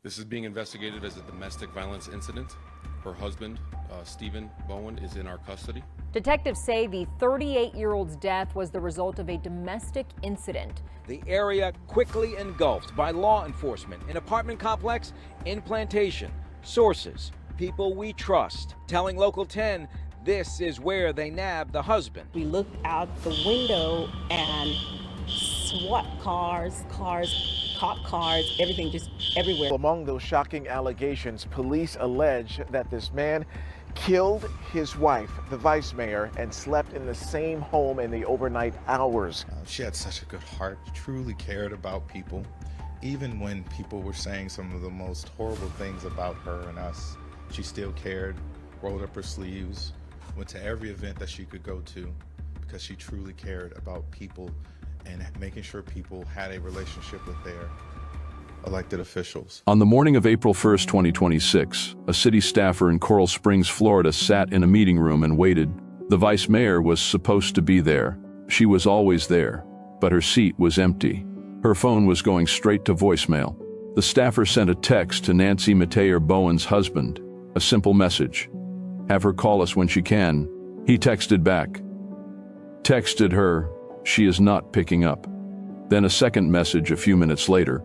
This is being investigated as a domestic violence incident. Her husband, Stephen Bowen, is in our custody. Detectives say the 38-year-old's death was the result of a domestic incident. The area quickly engulfed by law enforcement, an apartment complex in Plantation. Sources, people we trust, telling Local 10 this is where they nabbed the husband. We looked out the window and SWAT cars, cop cars, everything just everywhere. Among those shocking allegations, police allege that this man killed his wife, the vice mayor, and slept in the same home in the overnight hours. She had such a good heart, truly cared about people. Even when people were saying some of the most horrible things about her and us, she still cared, rolled up her sleeves, went to every event that she could go to because she truly cared about people and making sure people had a relationship with their elected officials. On the morning of April 1st, 2026, a city staffer in Coral Springs, Florida sat in a meeting room and waited. The vice mayor was supposed to be there. She was always there, but her seat was empty. Her phone was going straight to voicemail. The staffer sent a text to Nancy Metayer Bowen's husband, a simple message. Have her call us when she can. He texted back. Texted her, she is not picking up. Then a second message a few minutes later.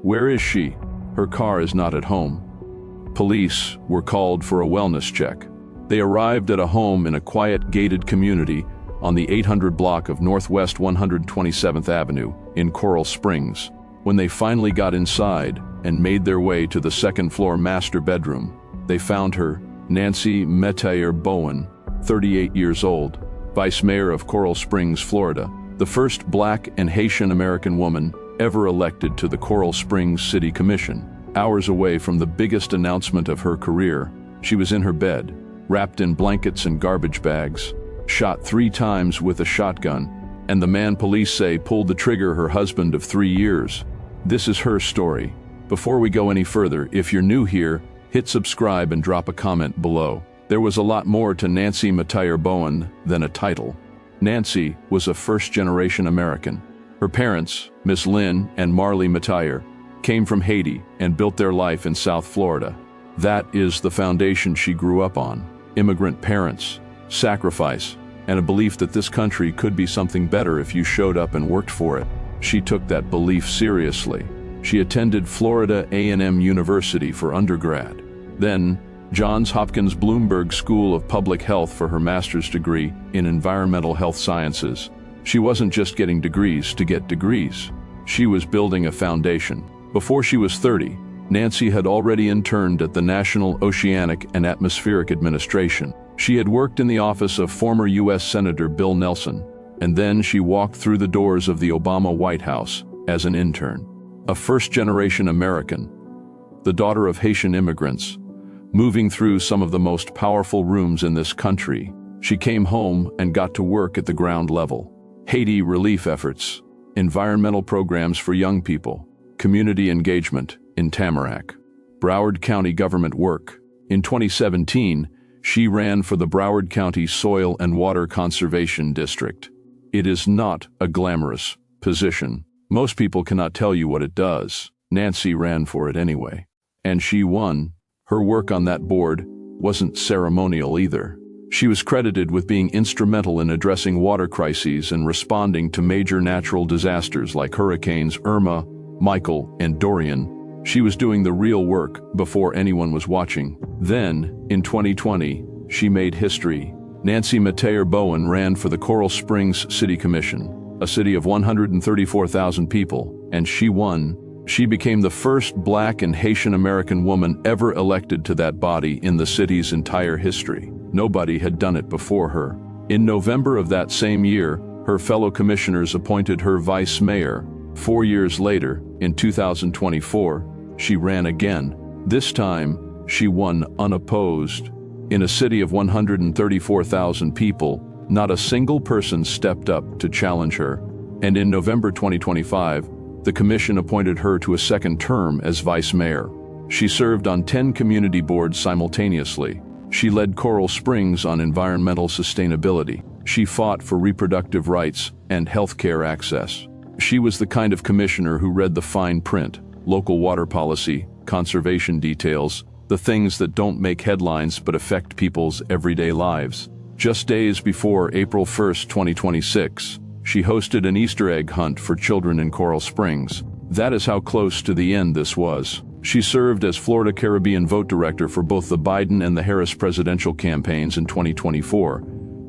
Where is she? Her car is not at home. Police were called for a wellness check. They arrived at a home in a quiet, gated community on the 800 block of Northwest 127th Avenue in Coral Springs. When they finally got inside and made their way to the second-floor master bedroom, they found her, Nancy Metayer Bowen, 38 years old, vice mayor of Coral Springs, Florida, the first Black and Haitian-American woman ever elected to the Coral Springs City Commission. Hours away from the biggest announcement of her career, she was in her bed, wrapped in blankets and garbage bags, shot 3 times with a shotgun, and the man police say pulled the trigger, her husband of 3 years. This is her story. Before we go any further, if you're new here, hit subscribe and drop a comment below. There was a lot more to Nancy Metayer Bowen than a title. Nancy was a first-generation American. Her parents, Miss Lynn and Marley Metayer, came from Haiti and built their life in South Florida. That is the foundation she grew up on. Immigrant parents, sacrifice, and a belief that this country could be something better if you showed up and worked for it. She took that belief seriously. She attended Florida A&M University for undergrad, then Johns Hopkins Bloomberg School of Public Health for her master's degree in environmental health sciences. She wasn't just getting degrees to get degrees. She was building a foundation. Before she was 30, Nancy had already interned at the National Oceanic and Atmospheric Administration. She had worked in the office of former U.S. Senator Bill Nelson, and then she walked through the doors of the Obama White House as an intern. A first-generation American, the daughter of Haitian immigrants, moving through some of the most powerful rooms in this country, she came home and got to work at the ground level. Haiti relief efforts, environmental programs for young people, community engagement in Tamarack, Broward County government work. In 2017, she ran for the Broward County Soil and Water Conservation District. It is not a glamorous position. Most people cannot tell you what it does. Nancy ran for it anyway. And she won. Her work on that board wasn't ceremonial either. She was credited with being instrumental in addressing water crises and responding to major natural disasters like Hurricanes Irma, Michael, and Dorian. She was doing the real work before anyone was watching. Then, in 2020, she made history. Nancy Metayer Bowen ran for the Coral Springs City Commission, a city of 134,000 people, and she won. She became the first Black and Haitian-American woman ever elected to that body in the city's entire history. Nobody had done it before her. In November of that same year, her fellow commissioners appointed her vice mayor. 4 years later, in 2024, she ran again. This time, she won unopposed. In a city of 134,000 people, not a single person stepped up to challenge her. And in November 2025, the commission appointed her to a second term as vice mayor. She served on 10 community boards simultaneously. She led Coral Springs on environmental sustainability. She fought for reproductive rights and health care access. She was the kind of commissioner who read the fine print, local water policy, conservation details, the things that don't make headlines but affect people's everyday lives. Just days before April 1st, 2026, she hosted an Easter egg hunt for children in Coral Springs. That is how close to the end this was. She served as Florida Caribbean Vote Director for both the Biden and the Harris presidential campaigns in 2024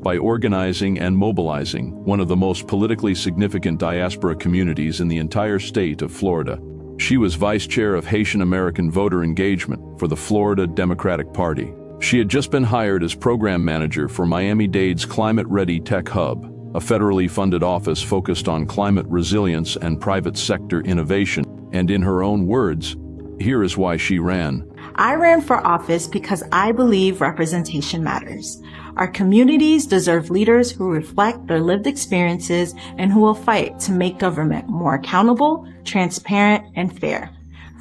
by organizing and mobilizing one of the most politically significant diaspora communities in the entire state of Florida. She was vice chair of Haitian-American voter engagement for the Florida Democratic Party. She had just been hired as program manager for Miami-Dade's Climate Ready Tech Hub, a federally funded office focused on climate resilience and private sector innovation. And in her own words, here is why she ran. I ran for office because I believe representation matters. Our communities deserve leaders who reflect their lived experiences and who will fight to make government more accountable, transparent, and fair.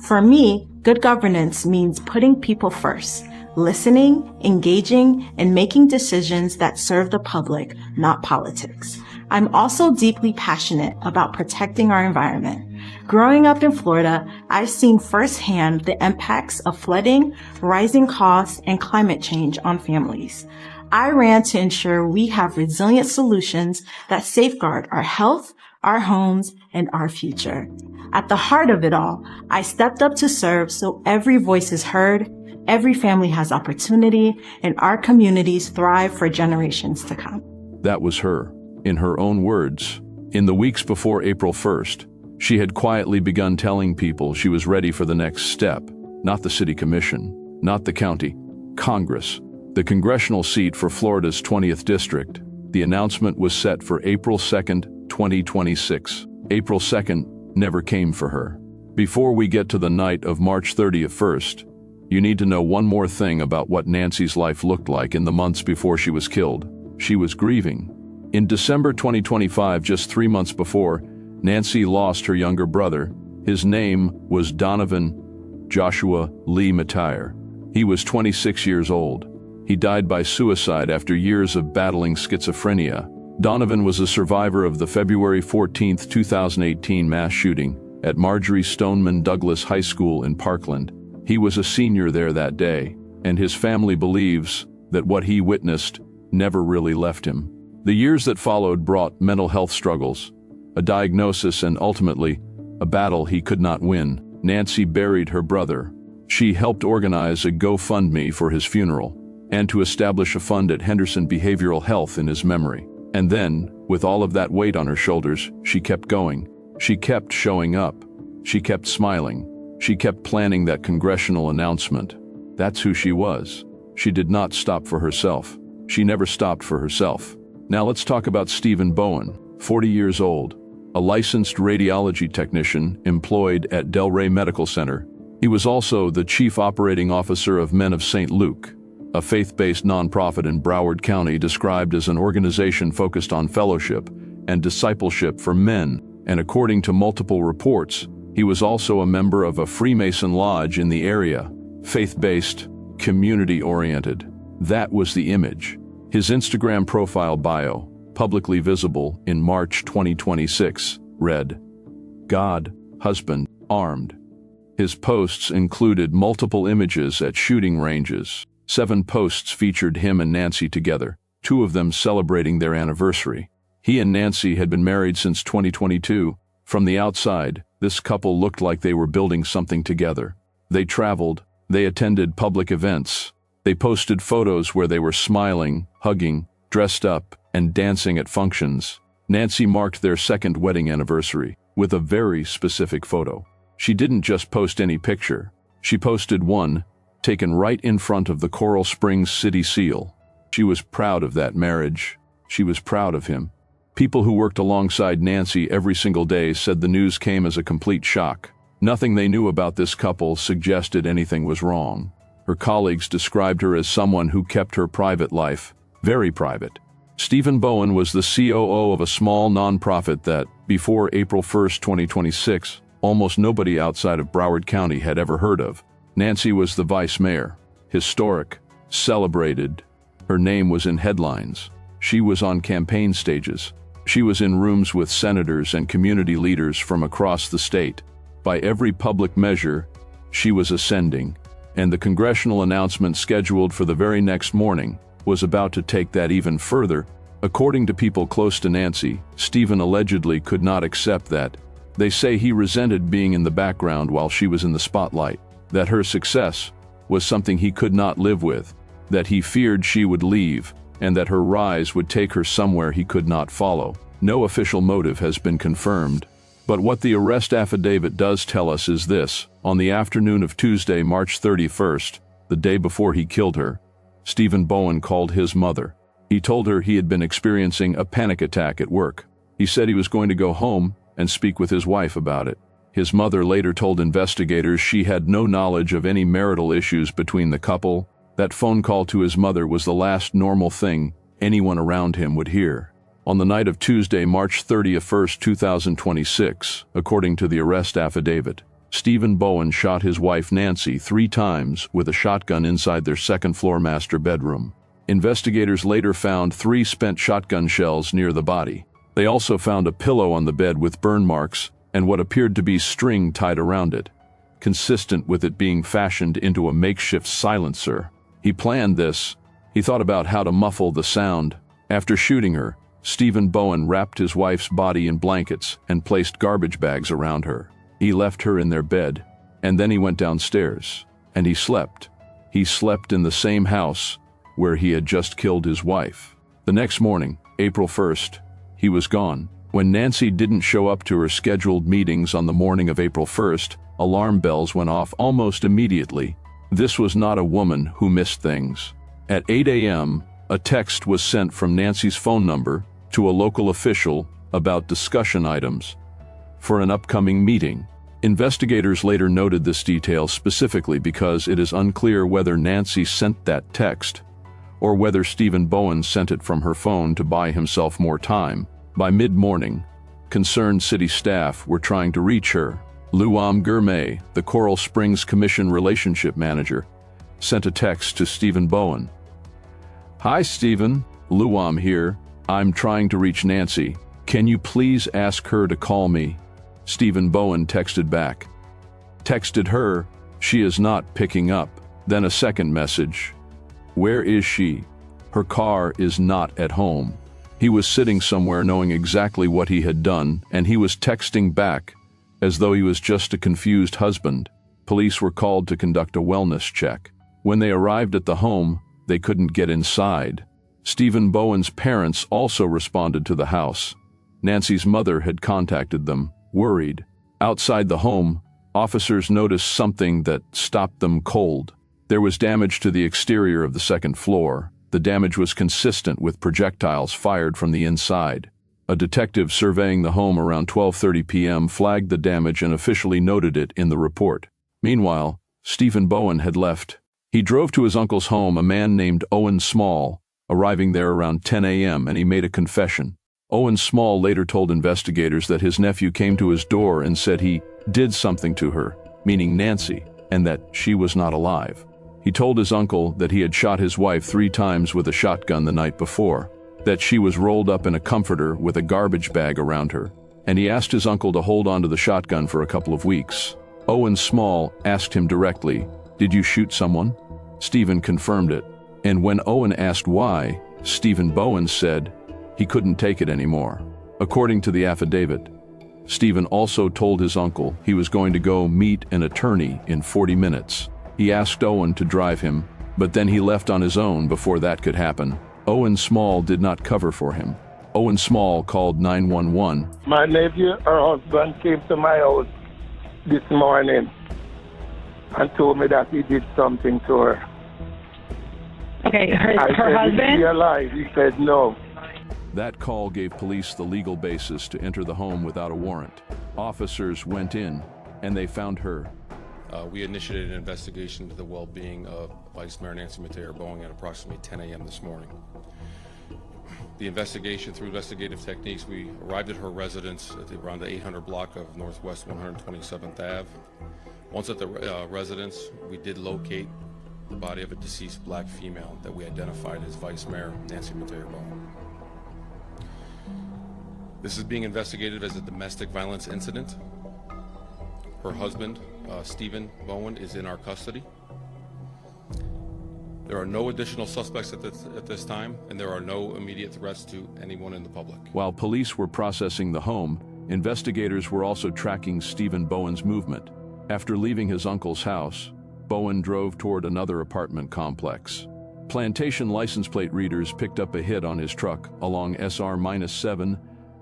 For me, good governance means putting people first, listening, engaging, and making decisions that serve the public, not politics. I'm also deeply passionate about protecting our environment. Growing up in Florida, I've seen firsthand the impacts of flooding, rising costs, and climate change on families. I ran to ensure we have resilient solutions that safeguard our health, our homes, and our future. At the heart of it all, I stepped up to serve so every voice is heard, every family has opportunity, and our communities thrive for generations to come. That was her. In her own words, in the weeks before April 1st, she had quietly begun telling people she was ready for the next step, not the city commission, not the county, Congress, the congressional seat for Florida's 20th district. The announcement was set for April 2nd, 2026. April 2nd never came for her. Before we get to the night of March 31st, you need to know one more thing about what Nancy's life looked like in the months before she was killed. She was grieving. In December 2025, just 3 months before, Nancy lost her younger brother. His name was Donovan Joshua Lee Metayer. He was 26 years old. He died by suicide after years of battling schizophrenia. Donovan was a survivor of the February 14, 2018 mass shooting at Marjorie Stoneman Douglas High School in Parkland. He was a senior there that day, and his family believes that what he witnessed never really left him. The years that followed brought mental health struggles, a diagnosis, and ultimately, a battle he could not win. Nancy buried her brother. She helped organize a GoFundMe for his funeral and to establish a fund at Henderson Behavioral Health in his memory. And then, with all of that weight on her shoulders, she kept going. She kept showing up. She kept smiling. She kept planning that congressional announcement. That's who she was. She did not stop for herself. She never stopped for herself. Now let's talk about Stephen Bowen, 40 years old, a licensed radiology technician employed at Delray Medical Center. He was also the chief operating officer of Men of St. Luke, a faith-based nonprofit in Broward County described as an organization focused on fellowship and discipleship for men. And according to multiple reports, he was also a member of a Freemason lodge in the area, faith-based, community-oriented. That was the image. His Instagram profile bio, publicly visible in March 2026, read, "God, husband, armed." His posts included multiple images at shooting ranges. 7 posts featured him and Nancy together, 2 of them celebrating their anniversary. He and Nancy had been married since 2022. From the outside, this couple looked like they were building something together. They traveled, they attended public events. They posted photos where they were smiling, hugging, dressed up, and dancing at functions. Nancy marked their 2nd wedding anniversary with a very specific photo. She didn't just post any picture. She posted one, taken right in front of the Coral Springs city seal. She was proud of that marriage. She was proud of him. People who worked alongside Nancy every single day said the news came as a complete shock. Nothing they knew about this couple suggested anything was wrong. Her colleagues described her as someone who kept her private life very private. Stephen Bowen was the COO of a small nonprofit that, before April 1st, 2026, almost nobody outside of Broward County had ever heard of. Nancy was the vice mayor. Historic, celebrated. Her name was in headlines. She was on campaign stages. She was in rooms with senators and community leaders from across the state. By every public measure, she was ascending, and the congressional announcement scheduled for the very next morning was about to take that even further. According to people close to Nancy, Stephen allegedly could not accept that. They say he resented being in the background while she was in the spotlight, that her success was something he could not live with, that he feared she would leave, and that her rise would take her somewhere he could not follow. No official motive has been confirmed, but what the arrest affidavit does tell us is this: on the afternoon of Tuesday, March 31st, the day before he killed her, Stephen Bowen called his mother. He told her he had been experiencing a panic attack at work. He said he was going to go home and speak with his wife about it. His mother later told investigators she had no knowledge of any marital issues between the couple. That phone call to his mother was the last normal thing anyone around him would hear. On the night of Tuesday, March 31st, 2026, according to the arrest affidavit, Stephen Bowen shot his wife Nancy 3 times with a shotgun inside their second-floor master bedroom. Investigators later found 3 spent shotgun shells near the body. They also found a pillow on the bed with burn marks and what appeared to be string tied around it, consistent with it being fashioned into a makeshift silencer. He planned this. He thought about how to muffle the sound. After shooting her, Stephen Bowen wrapped his wife's body in blankets and placed garbage bags around her. He left her in their bed, and then he went downstairs, and he slept. He slept in the same house where he had just killed his wife. The next morning, April 1st, he was gone. When Nancy didn't show up to her scheduled meetings on the morning of April 1st, alarm bells went off almost immediately. This was not a woman who missed things. At 8 a.m., a text was sent from Nancy's phone number to a local official about discussion items for an upcoming meeting. Investigators later noted this detail specifically because it is unclear whether Nancy sent that text or whether Stephen Bowen sent it from her phone to buy himself more time. By mid-morning, concerned city staff were trying to reach her. Luam Gourmet, the Coral Springs Commission relationship manager, sent a text to Stephen Bowen. "Hi Stephen, Luam here. I'm trying to reach Nancy. Can you please ask her to call me?" Stephen Bowen texted back. Texted her, "She is not picking up." Then a second message. "Where is she? Her car is not at home." He was sitting somewhere knowing exactly what he had done, and he was texting back as though he was just a confused husband. Police were called to conduct a wellness check. When they arrived at the home, they couldn't get inside. Stephen Bowen's parents also responded to the house. Nancy's mother had contacted them, worried. Outside the home, officers noticed something that stopped them cold. There was damage to the exterior of the second floor. The damage was consistent with projectiles fired from the inside. A detective surveying the home around 12:30 p.m. flagged the damage and officially noted it in the report. Meanwhile, Stephen Bowen had left. He drove to his uncle's home, a man named Owen Small, arriving there around 10 a.m., and he made a confession. Owen Small later told investigators that his nephew came to his door and said he did something to her, meaning Nancy, and that she was not alive. He told his uncle that he had shot his wife 3 times with a shotgun the night before, that she was rolled up in a comforter with a garbage bag around her, and he asked his uncle to hold on to the shotgun for a couple of weeks. Owen Small asked him directly, "Did you shoot someone?" Stephen confirmed it, and when Owen asked why, Stephen Bowen said he couldn't take it anymore. According to the affidavit, Stephen also told his uncle he was going to go meet an attorney in 40 minutes. He asked Owen to drive him, but then he left on his own before that could happen. Owen Small did not cover for him. Owen Small called 911. "My nephew, her husband, came to my house this morning and told me that he did something to her." Okay, I her said, husband? "Is he alive?" He said no. That call gave police the legal basis to enter the home without a warrant. Officers went in, and they found her. We initiated an investigation into the well-being of Vice Mayor Nancy Metayer Bowen at approximately 10 a.m. this morning. The investigation, through investigative techniques, we arrived at her residence at around the 800 block of Northwest 127th Ave. Once at the residence, we did locate the body of a deceased black female that we identified as Vice Mayor Nancy Metayer Bowen. This is being investigated as a domestic violence incident. Her husband, Stephen Bowen is in our custody. There are no additional suspects at this time, and there are no immediate threats to anyone in the public. While police were processing the home, investigators were also tracking Stephen Bowen's movement. After leaving his uncle's house, Bowen drove toward another apartment complex. Plantation license plate readers picked up a hit on his truck along SR-7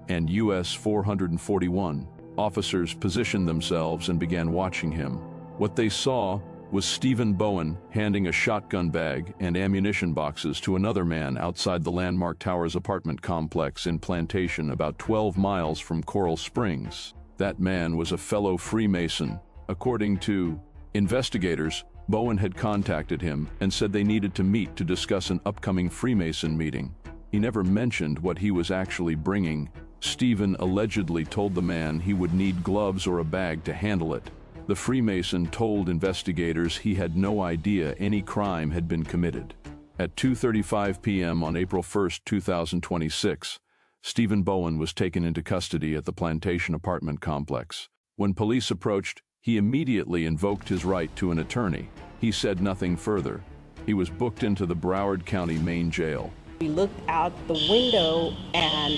and US 441. Officers positioned themselves and began watching him. What they saw was Stephen Bowen handing a shotgun bag and ammunition boxes to another man outside the Landmark Towers apartment complex in Plantation, about 12 miles from Coral Springs. That man was a fellow Freemason. According to investigators, Bowen had contacted him and said they needed to meet to discuss an upcoming Freemason meeting. He never mentioned what he was actually bringing. Stephen allegedly told the man he would need gloves or a bag to handle it. The Freemason told investigators he had no idea any crime had been committed. At 2:35 p.m. on April 1, 2026, Stephen Bowen was taken into custody at the Plantation apartment complex. When police approached, he immediately invoked his right to an attorney. He said nothing further. He was booked into the Broward County main jail. We looked out the window and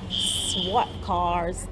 SWAT cars,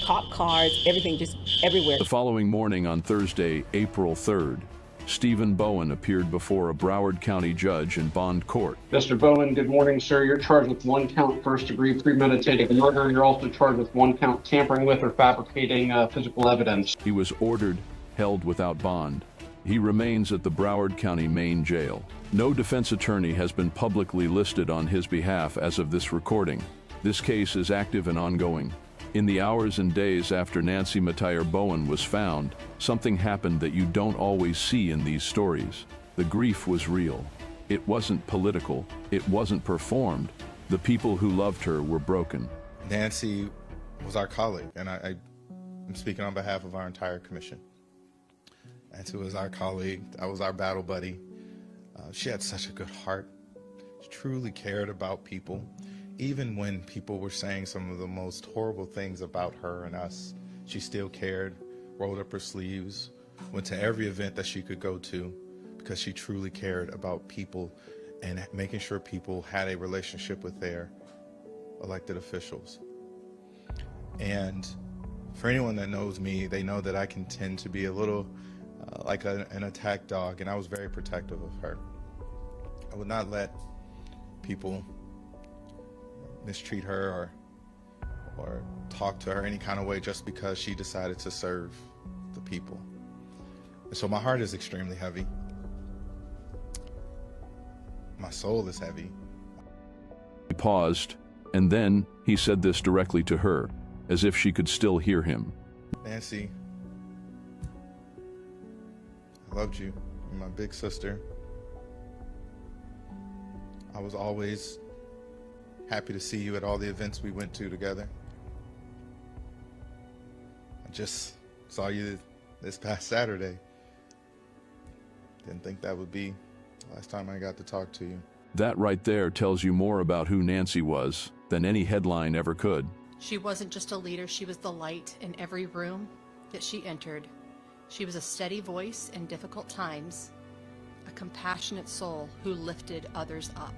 cop cars, everything just everywhere. The following morning on Thursday, April 3rd, Stephen Bowen appeared before a Broward County judge in bond court. Mr. Bowen, good morning, sir. You're charged with 1 count first-degree premeditated murder. You're also charged with 1 count tampering with or fabricating physical evidence. He was ordered held without bond. He remains at the Broward County main jail. No defense attorney has been publicly listed on his behalf as of this recording. This case is active and ongoing. In the hours and days after Nancy Metayer Bowen was found, something happened that you don't always see in these stories. The grief was real. It wasn't political. It wasn't performed. The people who loved her were broken. Nancy was our colleague, and I'm speaking on behalf of our entire commission. Nancy was our colleague. I was our battle buddy. She had such a good heart. She truly cared about people. Even when people were saying some of the most horrible things about her and us, she still cared, rolled up her sleeves, went to every event that she could go to, because she truly cared about people and making sure people had a relationship with their elected officials. And for anyone that knows me, they know that I can tend to be a little like an attack dog, and I was very protective of her. I would not let people mistreat her or talk to her any kind of way just because she decided to serve the people. And so my heart is extremely heavy. My soul is heavy. He paused, and then he said this directly to her, as if she could still hear him. Nancy, I loved you. You're my big sister. I was always happy to see you at all the events we went to together. I just saw you this past Saturday. Didn't think that would be the last time I got to talk to you. That right there tells you more about who Nancy was than any headline ever could. She wasn't just a leader, she was the light in every room that she entered. She was a steady voice in difficult times, a compassionate soul who lifted others up,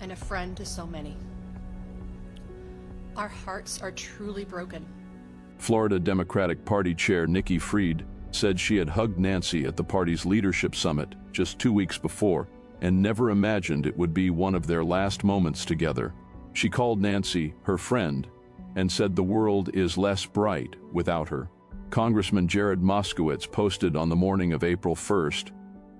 and a friend to so many. Our hearts are truly broken. Florida Democratic Party Chair Nikki Fried said she had hugged Nancy at the party's leadership summit just 2 weeks before and never imagined it would be one of their last moments together. She called Nancy her friend and said the world is less bright without her. Congressman Jared Moskowitz posted on the morning of April 1st,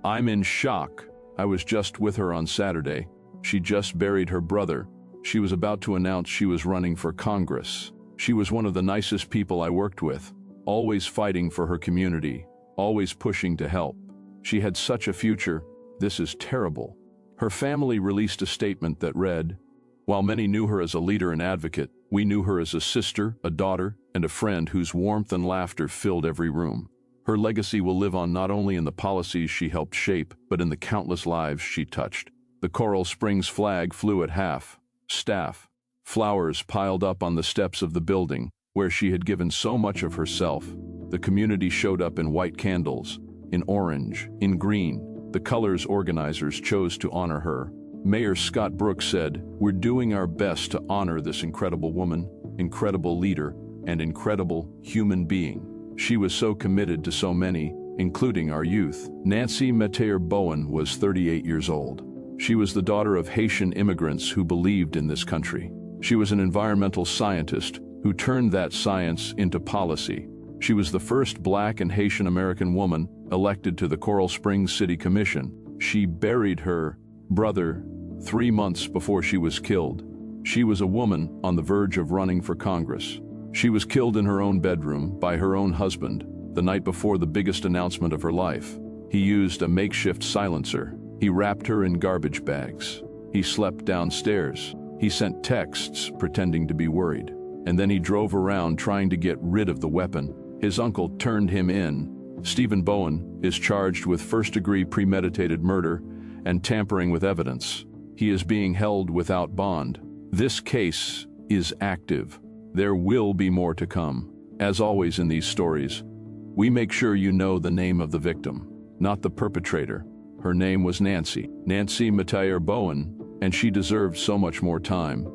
"I'm in shock. I was just with her on Saturday. She just buried her brother. She was about to announce she was running for Congress. She was one of the nicest people I worked with, always fighting for her community, always pushing to help. She had such a future. This is terrible." Her family released a statement that read, "While many knew her as a leader and advocate, we knew her as a sister, a daughter, and a friend whose warmth and laughter filled every room. Her legacy will live on not only in the policies she helped shape, but in the countless lives she touched." The Coral Springs flag flew at half-staff. Flowers piled up on the steps of the building. where she had given so much of herself. The community showed up in white candles, in orange, in green, the colors organizers chose to honor her. Mayor Scott Brooks said, "We're doing our best to honor this incredible woman, incredible leader, and incredible human being. She was so committed to so many, including our youth." Nancy Metayer Bowen was 38 years old. She was the daughter of Haitian immigrants who believed in this country. She was an environmental scientist who turned that science into policy. She was the first Black and Haitian-American woman elected to the Coral Springs City Commission. She buried her brother 3 months before she was killed. She was a woman on the verge of running for Congress. She was killed in her own bedroom by her own husband the night before the biggest announcement of her life. He used a makeshift silencer. He wrapped her in garbage bags. He slept downstairs. He sent texts pretending to be worried. And then he drove around trying to get rid of the weapon. His uncle turned him in. Stephen Bowen is charged with first-degree premeditated murder and tampering with evidence. He is being held without bond. This case is active. There will be more to come. As always in these stories, we make sure you know the name of the victim, not the perpetrator. Her name was Nancy Metayer Bowen, and she deserved so much more time.